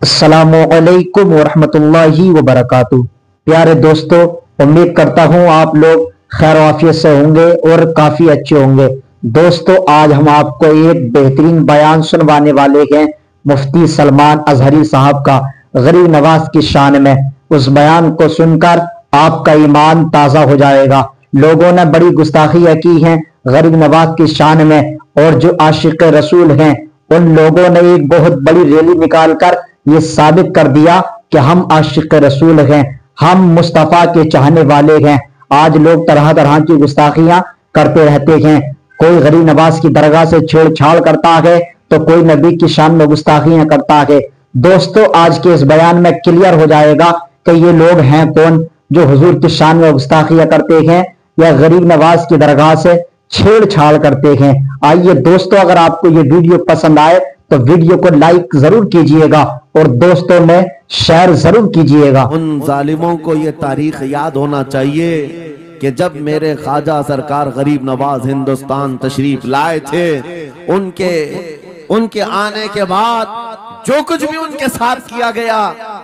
अस्सलामुअलैकुम वरहमतुल्लाहि वबरकातुहू। प्यारे दोस्तों, उम्मीद करता हूँ आप लोग खैर आफियत से होंगे और काफी अच्छे होंगे। दोस्तों, आज हम आपको एक बेहतरीन बयान सुनवाने वाले हैं मुफ्ती सलमान अजहरी साहब का गरीब नवाज की शान में। उस बयान को सुनकर आपका ईमान ताजा हो जाएगा। लोगों ने बड़ी गुस्ताखियां की हैं गरीब नवाज की शान में, और जो आशिक रसूल हैं उन लोगों ने एक बहुत बड़ी रैली निकालकर ये साबित कर दिया कि हम आशिक रसूल हैं, हम मुस्तफा के चाहने वाले हैं। आज लोग तरह तरह की गुस्ताखियां करते रहते हैं। कोई गरीब नवाज की दरगाह से छेड़छाड़ करता है तो कोई नबी की शान में गुस्ताखियां करता है। दोस्तों, आज के इस बयान में क्लियर हो जाएगा कि ये लोग हैं कौन जो हुजूर की शान में गुस्ताखियां करते हैं या गरीब नवाज की दरगाह से छेड़छाड़ करते हैं। आइए दोस्तों, अगर आपको ये वीडियो पसंद आए तो वीडियो को लाइक जरूर कीजिएगा और दोस्तों में शेयर जरूर कीजिएगा। उन जालिमों को ये तारीख याद होना चाहिए कि जब मेरे ख्वाजा सरकार गरीब नवाज हिंदुस्तान तशरीफ लाए थे, उनके आने के बाद जो कुछ भी उनके साथ किया गया,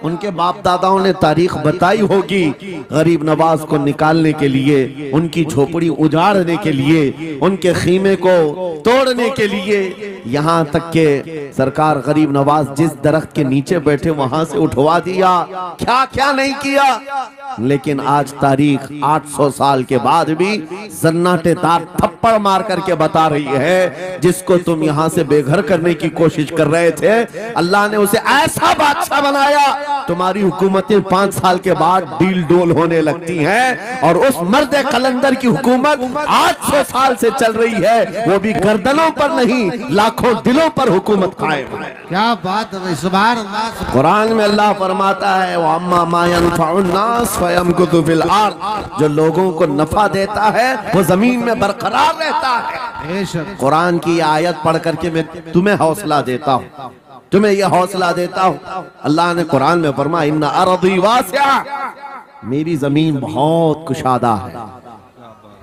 उनके बाप दादाओं ने तारीख बताई होगी। गरीब नवाज को निकालने के लिए, उनकी झोपड़ी उजाड़ने के लिए, उनके खीमे को तोड़ने के लिए, यहाँ तक के सरकार गरीब नवाज जिस दरख्त के नीचे बैठे वहां से उठवा दिया। क्या क्या नहीं किया। लेकिन आज तारीख 800 साल के बाद भी सन्नाटेदार थप्पड़ मार करके बता रही है, जिसको तुम यहाँ से बेघर करने की कोशिश कर रहे थे, अल्लाह ने उसे ऐसा बादशाह बनाया। तुम्हारी हुकूमतें 5 साल के बाद डील डोल होने लगती हैं, और उस मर्द कलंदर की हुकूमत 800 साल से चल रही है, वो भी गर्दनों पर नहीं लाखों दिलों पर हुकूमत कायम है। क्या बात है, सुभान अल्लाह। कुरान में अल्लाह फरमाता है, वअम्मा मा यनफउन्नास फयमकुतु फिल अर्द, जो लोगों को नफा देता है वो जमीन में बरकरार रहता है। कुरान की आयत पढ़ करके मैं तुम्हें हौसला देता हूँ, तुम्हें यह हौसला देता हूँ। अल्लाह ने कुरान में फरमाया, इन्ना अर्दी वासिआ, मेरी जमीन बहुत कुशादा है,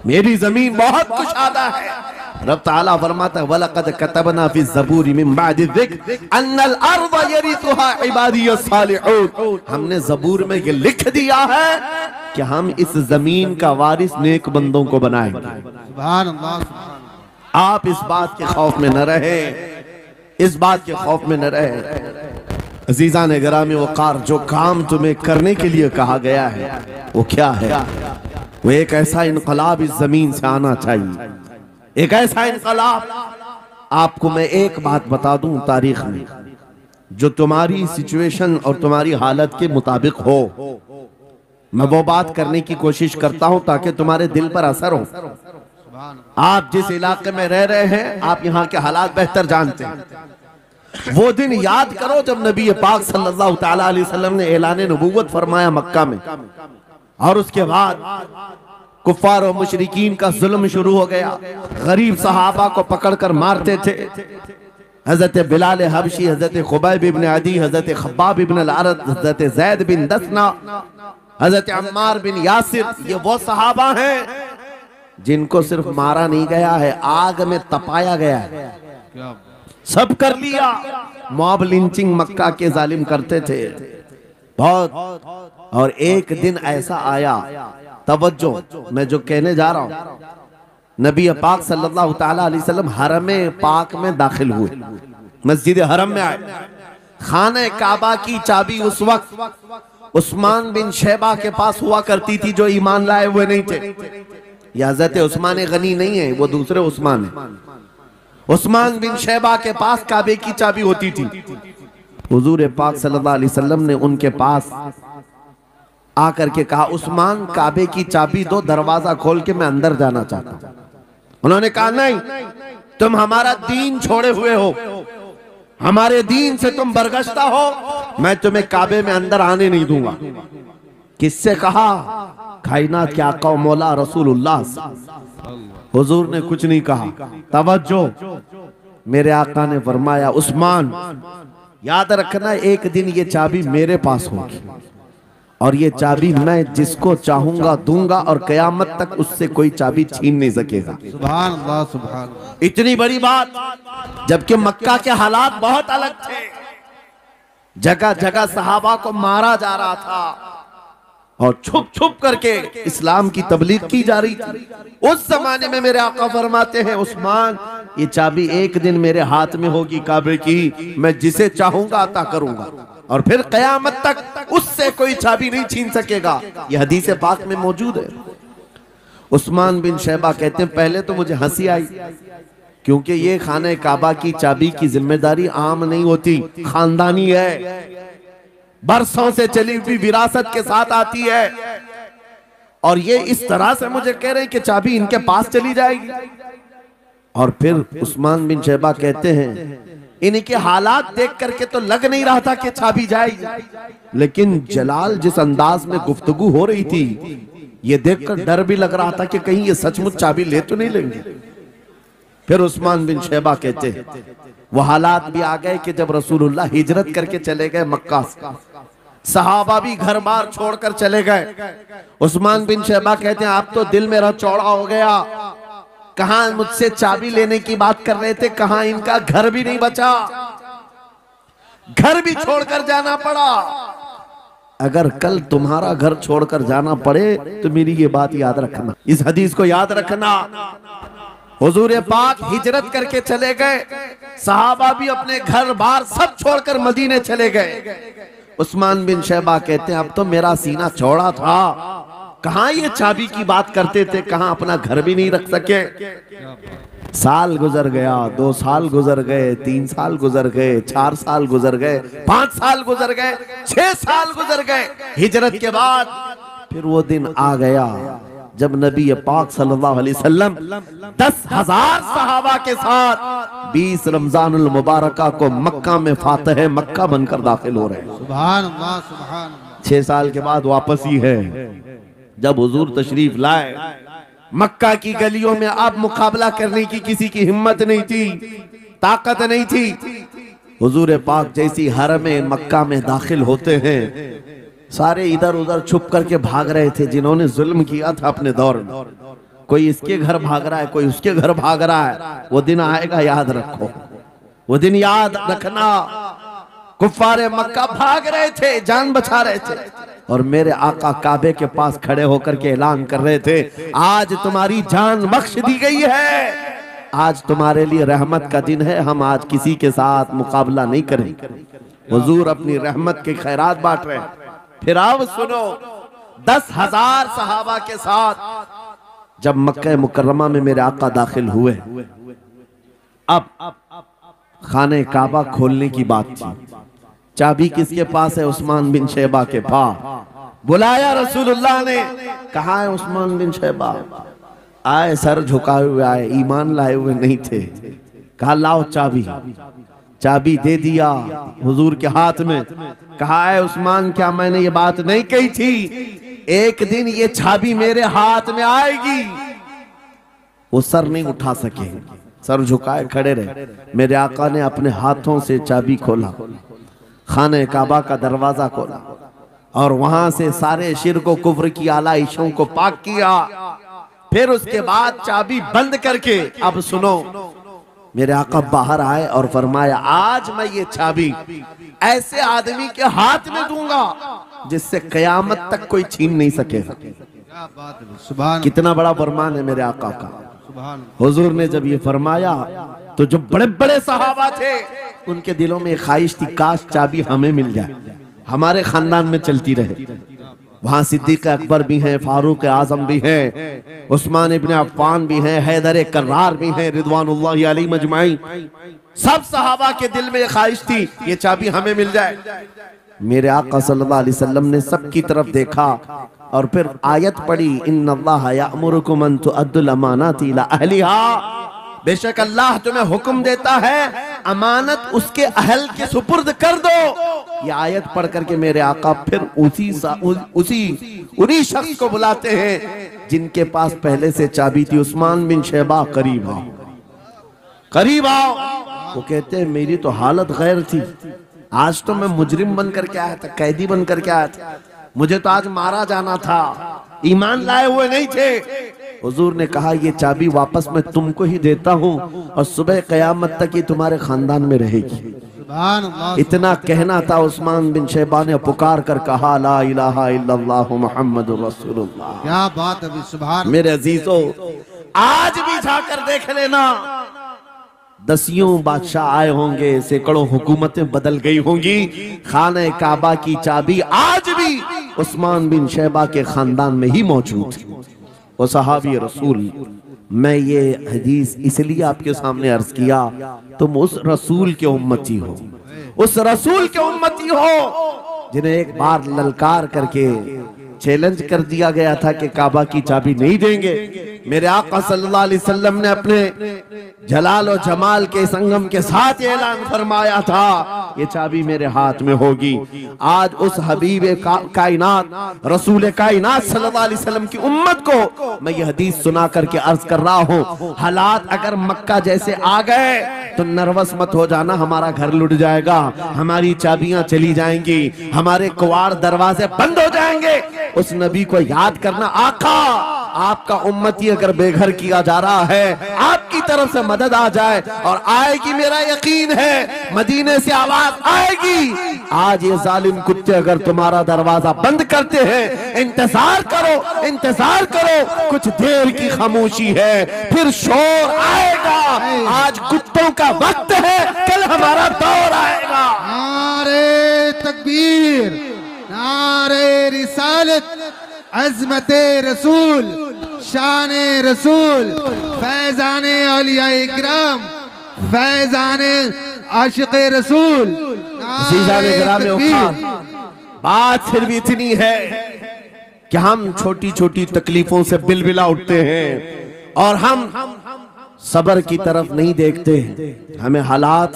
मेरी जमीन बहुत कुशादा है। रब ताला फरमाता है, वलक़द कतबना फी ज़बूर मिन बादि ज़िक्र अन्नल अर्ज़ यरिथुहा इबादियस सालिहून, हमने ज़बूर में ये लिख दिया है कि हम इस जमीन का वारिस नेक बंदों को बनाएंगे। सुभान अल्लाह। आप इस बात के खौफ में न रहे, इस बात के खौफ में न रहे। अजीज़ान गिरामी वक़ार, जो काम तुम्हें करने के लिए कहा गया है वो क्या है? वो एक ऐसा इनकलाब इस जमीन से आना चाहिए, एक ऐसा इनकलाब। आपको मैं एक बात बता दूं, तारीख में जो तुम्हारी सिचुएशन और तुम्हारी हालत के मुताबिक हो, मैं वो बात करने की कोशिश करता हूं ताकि तुम्हारे दिल पर असर हो। आप जिस इलाके में रह रहे हैं, आप यहाँ के हालात बेहतर जानते हैं। वो दिन याद करो जब नबी पाक सल्लल्लाहु तआला अलैहि वसल्लम ने ऐलान नबूवत फरमाया मक्का में, और उसके बाद कुफ्फार और मुशरिकीन का जुल्म शुरू हो गया। गरीब सहाबा को पकड़कर मारते थे। हजरत बिलाल हबशी, हजरत खुबैब इब्न अदी, हजरत खब्बाब इब्न अल-अरत, हजरत ज़ैद बिन दसना, हजरत अम्मार बिन यासिर, ये वो सहाबा हैं जिनको सिर्फ मारा नहीं गया है, आग में तपाया गया है। सब कर लिया। मॉब लिंचिंग मक्का के जालिम करते थे बहुत। और एक दिन ऐसा आया, तवज्जो, मैं जो कहने जा रहा हूं, नबी पाक सल्लल्लाहु तआला अलैहि वसल्लम हरम पाक में दाखिल हुए, मस्जिद हरम में आए। खाने काबा की चाबी उस वक्त उस्मान बिन शैबा के पास हुआ करती थी, जो ईमान लाए हुए नहीं थे। यह हज़रत उस्मान गनी नहीं है, वो दूसरे उस्मान है। उस्मान बिन शैबा के पास काबे की चाबी होती थी। हुजूर पाक सल्लल्लाहु अलैहि वसल्लम ने उनके पास आकर के कहा, उस्मान काबे की चाबी दो, दरवाजा खोल के मैं अंदर जाना चाहता हूं। उन्होंने कहा, नहीं, तुम हमारा दीन छोड़े हुए हो, हमारे दीन से तुम बरगश्ता हो, मैं तुम्हें काबे में अंदर आने नहीं दूंगा। किससे कहा? कायनात के आका व मौला रसूलुल्लाह। हुजूर ने कुछ नहीं कहा। तवज्जो, मेरे आका ने फरमाया, उस्मान याद रखना, एक दिन ये चाबी मेरे पास होगी, और ये चाबी मैं जिसको चाहूंगा दूंगा, और कयामत तक उससे कोई चाबी छीन नहीं सकेगा। सुभान अल्लाह, सुभान अल्लाह। इतनी बड़ी बात, जबकि मक्का के हालात बहुत अलग थे। जगह जगह सहाबा को मारा जा रहा था और छुप छुप करके इस्लाम की तबलीग की जा रही थी। उस जमाने में मेरे आका फरमाते हैं, उस्मान ये चाबी एक दिन मेरे हाथ में होगी काबे की, मैं जिसे चाहूंगा अता करूंगा और फिर कयामत तक उससे कोई चाबी नहीं छीन सकेगा। यह हदीस पाक में मौजूद है। उस्मान बिन शैबा कहते हैं, पहले तो मुझे हंसी आई, क्योंकि ये खाने काबा की चाबी की जिम्मेदारी आम नहीं होती, खानदानी है, बरसों से चली हुई विरासत के साथ आती है। और ये इस तरह से मुझे कह रहे हैं कि चाबी इनके पास चली जाएगी। और फिर उस्मान बिन शैबा कहते हैं, इनके हालात देख करके तो लग नहीं रहा था कि चाबी जाएगी, लेकिन जलाल जिस अंदाज में गुफ्तगू हो रही थी, ये देखकर डर भी लग रहा था कि कहीं ये सचमुच चाबी ले तो नहीं लेंगे। फिर उस्मान बिन शैबा कहते हैं, वो हालात भी आ गए कि जब रसूलुल्लाह हिजरत करके चले गए मक्का से, सहाबा भी घर बार छोड़कर चले गए। उस्मान बिन शैबा कहते हैं, आप तो दिल मेरा चौड़ा हो गया, कहां मुझसे चाबी लेने की बात कर रहे थे, कहां इनका घर भी नहीं बचा, घर भी छोड़कर जाना पड़ा। अगर कल तुम्हारा घर छोड़कर जाना पड़े तो मेरी ये बात याद रखना, इस हदीस को याद रखना। हुजूर पाक हिजरत करके चले गए, सहाबा भी अपने घर बार सब छोड़कर मदीने चले गए। उस्मान बिन शैबा कहते हैं, अब तो मेरा सीना चौड़ा था, कहां ये चाबी की बात करते थे, कहां अपना घर भी नहीं रख सके। साल गुजर गया, 2 साल गुजर गए, 3 साल गुजर गए, 4 साल गुजर गए, 5 साल गुजर गए, 6 साल गुजर गए। हिजरत के बाद फिर वो दिन आ गया जब नबी पाक सल्लल्लाहु अलैहि वसल्लम 10,000 सहाबा के साथ 20 रमजानुल मुबारका को मक्का में फातह मक्का बनकर दाखिल हो रहे हैं। सुभान अल्लाह, सुभान अल्लाह। 6 साल के बाद वापस ही है जब हुजूर तशरीफ लाए। मक्का की गलियों में अब मुकाबला करने की किसी की हिम्मत नहीं थी, ताकत नहीं थी। हुजूर पाक जैसी हरम मक्का में दाखिल होते हैं, सारे इधर उधर छुप करके भाग रहे थे जिन्होंने जुल्म किया था अपने दौर में। कोई इसके घर भाग रहा है, कोई उसके घर भाग रहा है। वो दिन आएगा, याद रखो, वो दिन याद रखना। कुफ्फारे मक्का भाग रहे थे, जान बचा रहे थे, और मेरे आका काबे के पास खड़े होकर के ऐलान कर रहे थे, आज तुम्हारी जान बख्श दी गई है, आज तुम्हारे लिए रहमत का दिन है, हम आज किसी के साथ मुकाबला नहीं करेंगे। हुजूर अपनी रहमत के खैरात बांट रहे हैं। फिर अब सुनो, 10,000 सहाबा के साथ जब मक्का मुकर्रमा में मेरे आका दाखिल हुए, अब खाने काबा खोलने की बात थी। चाबी किसके पास है? उस्मान बिन शैबा के पास। बुलाया रसूलुल्लाह ने, कहा है उस्मान बिन शैबा? आए, सर झुकाए हुए आए, ईमान लाए हुए नहीं थे। कहा लाओ चाबी। चाबी दे दिया हुजूर के हाथ में। कहा है उस्मान, क्या मैंने ये बात नहीं कही थी, एक दिन ये चाबी मेरे हाथ में आएगी? वो सर नहीं उठा सके, सर झुकाए खड़े रहे। मेरे आका ने अपने हाथों से चाबी खोला, खाने काबा का दरवाजा खोला, और वहां से सारे शिर्क व कुफ्र की आलाइशों को पाक किया। फिर उसके बाद चाबी बंद करके, अब सुनो, मेरे आका बाहर आए और फरमाया, आज मैं ये चाबी ऐसे आदमी के हाथ में दूंगा जिससे कयामत तक कोई छीन नहीं सकेगा। क्या बात है, सुभान। कितना बड़ा फरमान है मेरे आका का। सुभान। हुजूर ने जब ये फरमाया तो जो बड़े बड़े सहाबा थे उनके दिलों में ख्वाहिश थी, काश चाबी हमें मिल जाए, हमारे खानदान में चलती रहे। वहां सिद्दीक अकबर भी हैं, फारूक आजम भी हैं, उस्मान इब्न अफ्फान भी हैं, हैदर कर्रार भी हैं, रिदवानुल्लाहि अलैहि मजमाइन। सब सहाबा के दिल में ख्वाहिश थी ये चाबी हमें मिल जाए। मेरे आका सल्लल्लाहु अलैहि वसल्लम ने सबकी तरफ देखा और फिर आयत पढ़ी, इन्नल्लाह यअमुरुकुम अन तुअद्दुल अमानाति इला अहलिहा। बेशक अल्लाह तुम्हें हुक्म देता है अमानत उसके अहल के सुपुर्द कर दो। ये आयत पढ़ करके मेरे आका फिर उन्हीं शख्स को बुलाते हैं जिनके पास पहले से चाबी थी। उस्मान बिन शैबा, करीब आओ, करीब आओ। वो कहते हैं मेरी तो हालत गैर थी, आज तो मैं मुजरिम बन करके आया था, कैदी बन करके आया था, मुझे तो आज मारा जाना था, ईमान लाए हुए नहीं थे। हुजूर ने कहा ये चाबी वापस मैं तुमको ही देता हूँ और सुबह क़यामत तक ये तुम्हारे खानदान में रहेगी। सुभान अल्लाह। इतना कहना था, उस्मान बिन शैबा ने पुकार कर कहा ला इलाहा इल्लल्लाह मुहम्मदुर रसूलुल्लाह। क्या बात है, सुभान। मेरे अजीजों, आज भी जाकर देख लेना, दसियों बादशाह आए होंगे, सैकड़ों हुकूमतें बदल गई होंगी, खाने काबा की चाबी आज भी उस्मान बिन शैबा के खानदान में ही मौजूद थी। वो सहाबी रसूल। मैं ये हदीस इसलिए आपके सामने अर्ज किया, तुम उस रसूल के उम्मती हो, उस रसूल के उम्मती हो जिन्हें एक बार ललकार करके चैलेंज कर दिया गया था कि काबा की चाबी नहीं देंगे। मेरे आका सल्लल्लाहु अलैहि वसल्लम ने अपने जलाल और जमाल के संगम के साथ ऐलान फरमाया था, ये चाबी मेरे हाथ में होगी। आज उस हबीब कायनात रसूल कायनात सल्लल्लाहु अलैहि वसल्लम की उम्मत को मैं ये हदीस सुना करके अर्ज कर रहा हूँ, हालात अगर मक्का जैसे आ गए तो नर्वस मत हो जाना, हमारा घर लुट जाएगा, हमारी चाबियां चली जाएंगी, हमारे कुवाड़ दरवाजे बंद हो जाएंगे। उस नबी को याद करना, आका आपका उम्मती अगर बेघर किया जा रहा है, आपकी तरफ से मदद आ जाए और आएगी, मेरा यकीन है मदीने से आवाज आएगी। आज ये जालिम कुत्ते अगर तुम्हारा दरवाजा बंद करते हैं, इंतजार करो, इंतजार करो, कुछ देर की खामोशी है, फिर शोर आएगा। आज कुत्तों का वक्त है, कल हमारा दौर आएगा। नारे तकबीर, नारे रिसालत, अज़मते रसूल, शाने रसूल, फैजाने औलिया इकराम, फैजाने आशिक़े रसूल। बात सिर्फ इतनी है कि हम छोटी छोटी तकलीफों से बिलबिला उठते हैं और हम सबर की तरफ नहीं देखते। हमें हालात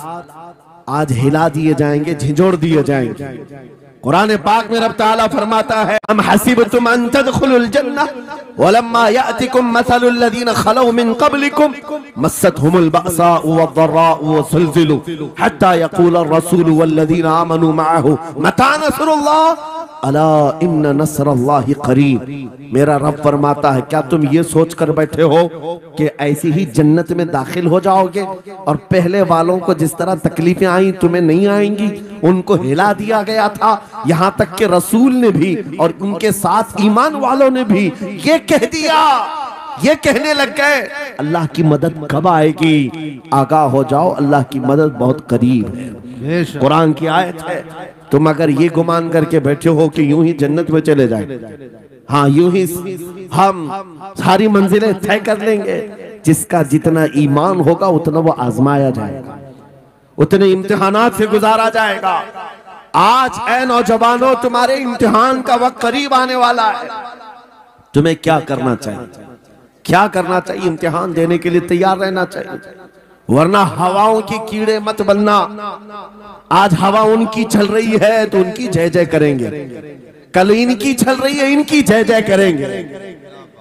आज हिला दिए जाएंगे, झिझोड़ दिए जाएंगे। कुरान पाक में रब ताला फरमाता है, हम हसीबतुम अन तदखुलुल जन्नह वलम्मा यातिकुम मसलुल लज़ीना खलौ मिन क़ब्लिकुम मस्सतहुमुल बअसाउ वद्दर्राउ वज़ुलज़िलू हत्ता यक़ूलर रसूलु वल्लज़ीना आमनू मअहु मता नस्रुल्लाह अला इन्न नस्रल्लाहि क़रीब। मेरा रब फरमाता है, क्या तुम ये सोच कर बैठे हो कि ऐसी ही जन्नत में दाखिल हो जाओगे और पहले वालों को जिस तरह तकलीफें आई तुम्हें नहीं आएंगी? उनको हिला दिया गया था, यहाँ तक कि रसूल ने भी और उनके साथ ईमान वालों ने भी ये कह दिया, ये कहने लग गए अल्लाह की मदद कब आएगी? आगाह हो जाओ, अल्लाह की मदद बहुत करीब है। कुरान की आयत है। तुम अगर ये गुमान करके बैठे हो कि यूं ही जन्नत में चले जाए, हाँ यूं ही हम सारी मंजिलें तय कर लेंगे, जिसका जितना ईमान होगा उतना वो आजमाया जाएगा, उतने इम्तिहानात से गुजारा जाएगा। आज ऐ नौजवानों, तुम्हारे इम्तिहान का वक्त करीब आने वाला है। तुम्हें क्या करना चाहिए? क्या करना चाहिए? इम्तिहान देने के लिए तैयार रहना चाहिए, वरना हवाओं की कीड़े मत बनना। आज हवा उनकी चल रही है तो उनकी जय जय करेंगे, कल इनकी चल रही है इनकी जय जय करेंगे।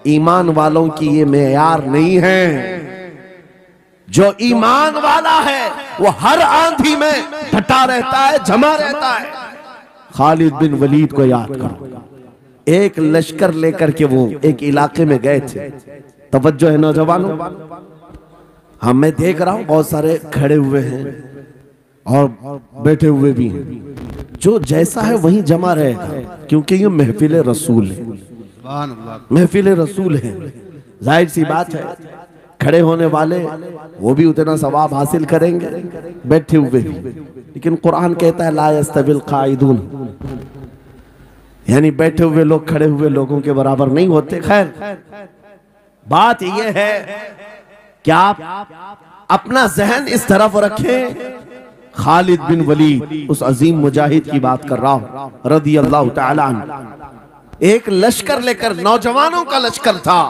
ईमान वालों की ये मेयार नहीं है। जो ईमान वाला है वो हर आंधी में डटा रहता है, जमा रहता है। खालिद बिन वलीद को याद करो, एक लश्कर लेकर के वो एक इलाके में गए थे। तवज्जो है नौजवानों, हाँ मैं देख रहा हूं बहुत सारे खड़े हुए हैं और बैठे हुए भी हैं। जो जैसा है वहीं जमा रहेगा, क्योंकि ये महफिल रसूल है, महफिल रसूल है। जाहिर सी बात है, खड़े होने वाले वो भी उतना सवाब हासिल करेंगे, बैठे हुए भी। लेकिन कुरान कहता है ला यस्तविल काइदून, यानी बैठे हुए लोग खड़े हुए लोगों के बराबर नहीं होते। खैर, बात यह है कि आप अपना जहन इस तरफ रखें। खालिद बिन वलीद, उस अजीम मुजाहिद की बात कर रहा हूं रदी अल्लाह तआला अन्हु। एक लश्कर लेकर, नौजवानों का लश्कर था,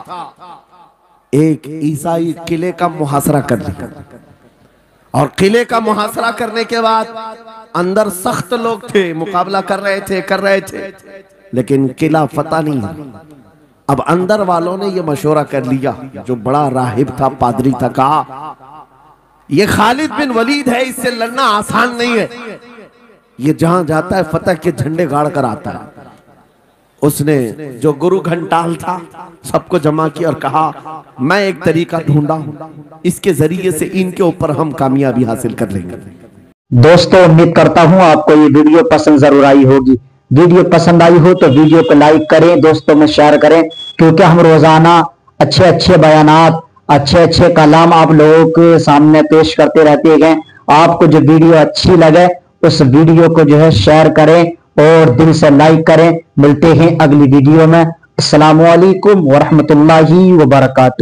एक ईसाई किले का मुहासरा कर लिया और किले का मुहासरा करने के बाद अंदर सख्त लोग थे, मुकाबला कर रहे थे, लेकिन किला फतह नहीं हुआ। अब अंदर वालों ने ये मशवरा कर लिया, जो बड़ा राहिब था, पादरी था, कहा ये खालिद बिन वलीद है, इससे लड़ना आसान नहीं है। ये जहां जाता है फतह के झंडे गाड़ कर आता है। उसने जो गुरु घंटाल था सबको जमा किया और कहा मैं एक तरीका ढूंढा हूं, इसके जरिए से इनके ऊपर हम कामयाबी हासिल कर लेंगे। दोस्तों उम्मीद करता हूं आपको ये वीडियो पसंद जरूर आई होगी। वीडियो पसंद आई हो तो वीडियो को लाइक करें, दोस्तों में शेयर करें, क्योंकि हम रोजाना अच्छे अच्छे बयानात, अच्छे अच्छे कलाम आप लोगों के सामने पेश करते रहते हैं। आपको जो वीडियो अच्छी लगे उस वीडियो को जो है शेयर करें और दिल से लाइक करें। मिलते हैं अगली वीडियो में। अस्सलामु अलैकुम वरहमतुल्लाहि वबरकातुहू।